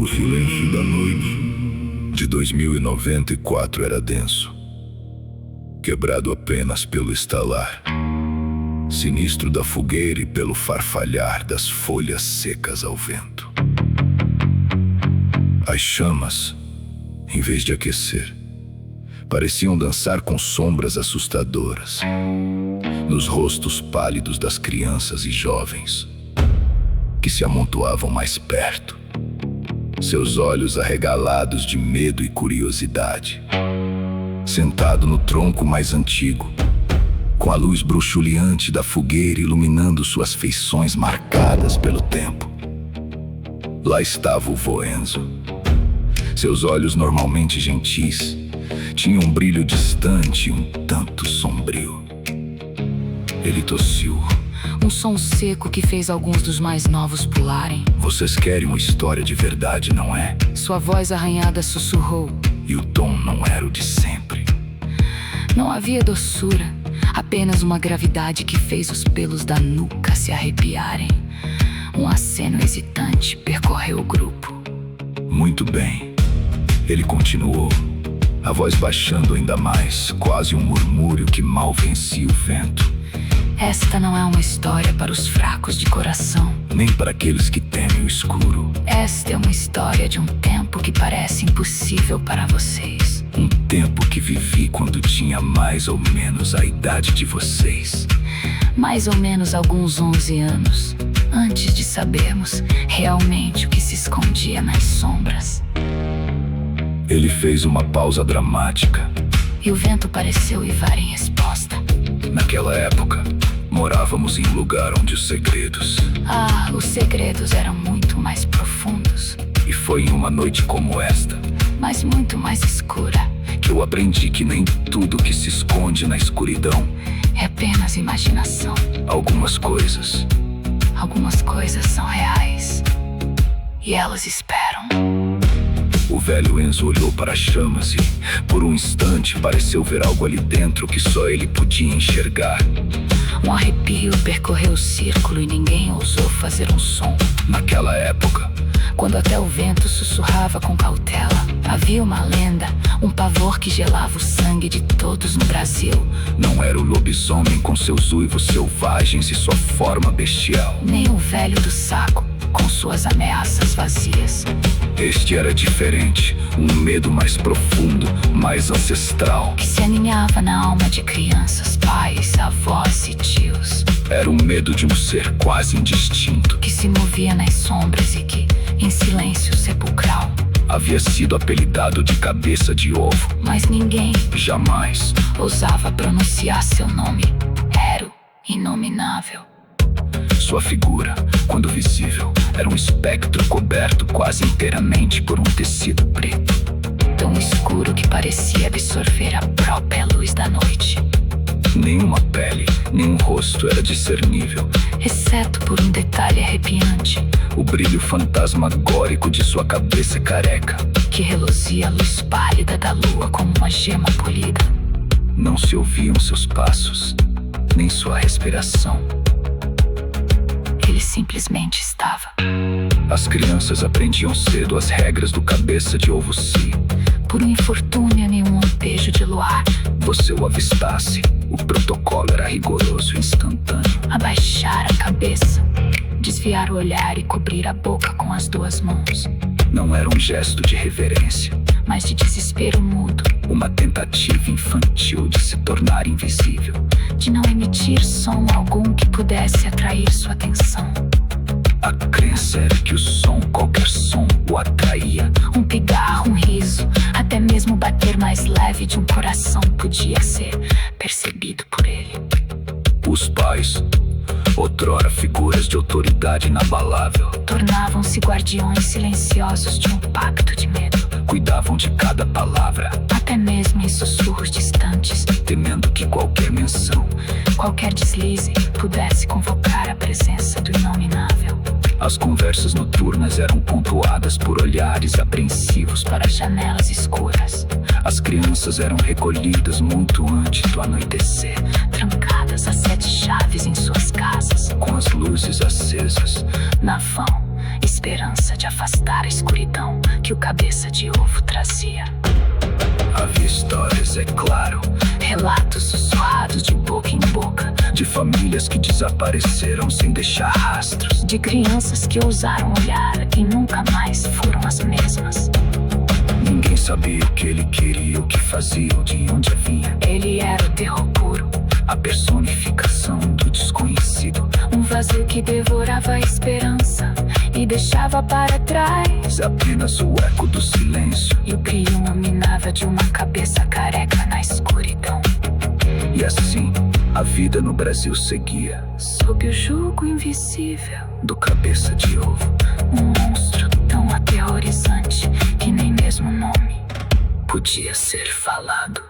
O silêncio da noite de 2094 era denso, quebrado apenas pelo estalar sinistro da fogueira e pelo farfalhar das folhas secas ao vento. As chamas, em vez de aquecer, pareciam dançar com sombras assustadoras nos rostos pálidos das crianças e jovens que se amontoavam mais perto, seus olhos arregalados de medo e curiosidade. Sentado no tronco mais antigo, com a luz bruxuleante da fogueira iluminando suas feições marcadas pelo tempo, lá estava o vô Enzo. Seus olhos, normalmente gentis, tinham um brilho distante e um tanto sombrio. Ele tossiu. Um som seco que fez alguns dos mais novos pularem. Vocês querem uma história de verdade, não é? Sua voz arranhada sussurrou. E o tom não era o de sempre. Não havia doçura, apenas uma gravidade que fez os pelos da nuca se arrepiarem. Um aceno hesitante percorreu o grupo. Muito bem, ele continuou, a voz baixando ainda mais, quase um murmúrio que mal vencia o vento. Esta não é uma história para os fracos de coração, nem para aqueles que temem o escuro. Esta é uma história de um tempo que parece impossível para vocês. Um tempo que vivi quando tinha mais ou menos a idade de vocês. Mais ou menos alguns 11 anos, antes de sabermos realmente o que se escondia nas sombras. Ele fez uma pausa dramática. E o vento pareceu uivar em resposta. Naquela época, morávamos em um lugar onde os segredos... os segredos eram muito mais profundos. E foi em uma noite como esta, mas muito mais escura, que eu aprendi que nem tudo que se esconde na escuridão é apenas imaginação. Algumas coisas são reais. E elas esperam. O velho Enzo olhou para as chamas e, por um instante, pareceu ver algo ali dentro que só ele podia enxergar. Um arrepio percorreu o círculo e ninguém ousou fazer um som. Naquela época, quando até o vento sussurrava com cautela, havia uma lenda, um pavor que gelava o sangue de todos no Brasil. Não era o lobisomem com seus uivos selvagens e sua forma bestial, nem o velho do saco com suas ameaças vazias. Este era diferente, um medo mais profundo, mais ancestral, que se aninhava na alma de crianças, pais, avós e tios. Era o medo de um ser quase indistinto, que se movia nas sombras e que, em silêncio sepulcral, havia sido apelidado de cabeça de ovo. Mas ninguém jamais ousava pronunciar seu nome. Era o inominável. Sua figura, quando visível, era um espectro coberto quase inteiramente por um tecido preto, tão escuro que parecia absorver a própria luz da noite. Nenhuma pele, nenhum rosto era discernível, exceto por um detalhe arrepiante: o brilho fantasmagórico de sua cabeça careca, que reluzia a luz pálida da lua como uma gema polida. Não se ouviam seus passos, nem sua respiração. Ele simplesmente estava. As crianças aprendiam cedo as regras do cabeça de ovo se, por um infortúnio, nenhum lampejo de luar, você o avistasse. O protocolo era rigoroso e instantâneo. Abaixar a cabeça, desviar o olhar e cobrir a boca com as duas mãos. Não era um gesto de reverência, mas de desespero mudo. Uma tentativa infantil de se tornar invisível, de não emitir som algum que pudesse atrair sua atenção. A crença era que o som, qualquer som, o atraía. Um pigarro, um riso, até mesmo o bater mais leve de um coração podia ser percebido por ele. Os pais, outrora figuras de autoridade inabalável, tornavam-se guardiões silenciosos de um pacto de medo. Cuidavam de cada palavra, até mesmo em sussurros distantes, temendo que qualquer menção, qualquer deslize, pudesse convocar a presença do inominável. As conversas noturnas eram pontuadas por olhares apreensivos para janelas escuras. As crianças eram recolhidas muito antes do anoitecer, trancadas a 7 chaves em suas casas, com as luzes acesas, na vão, esperando esperança de afastar a escuridão que o cabeça de ovo trazia. Havia histórias, é claro, Relatos sussurrados de boca em boca, de famílias que desapareceram sem deixar rastros. de crianças que ousaram olhar e nunca mais foram as mesmas. Ninguém sabia o que ele queria, o que fazia ou de onde vinha. Ele era o terror puro, A personificação do desconhecido. um vazio que devorava a esperança e deixava para trás Apenas o eco do silêncio. e o brilho iluminava de uma cabeça careca na escuridão. E assim, a vida no Brasil seguia. Sob o jugo invisível, Do cabeça de ovo um monstro tão aterrorizante que nem mesmo o nome podia ser falado.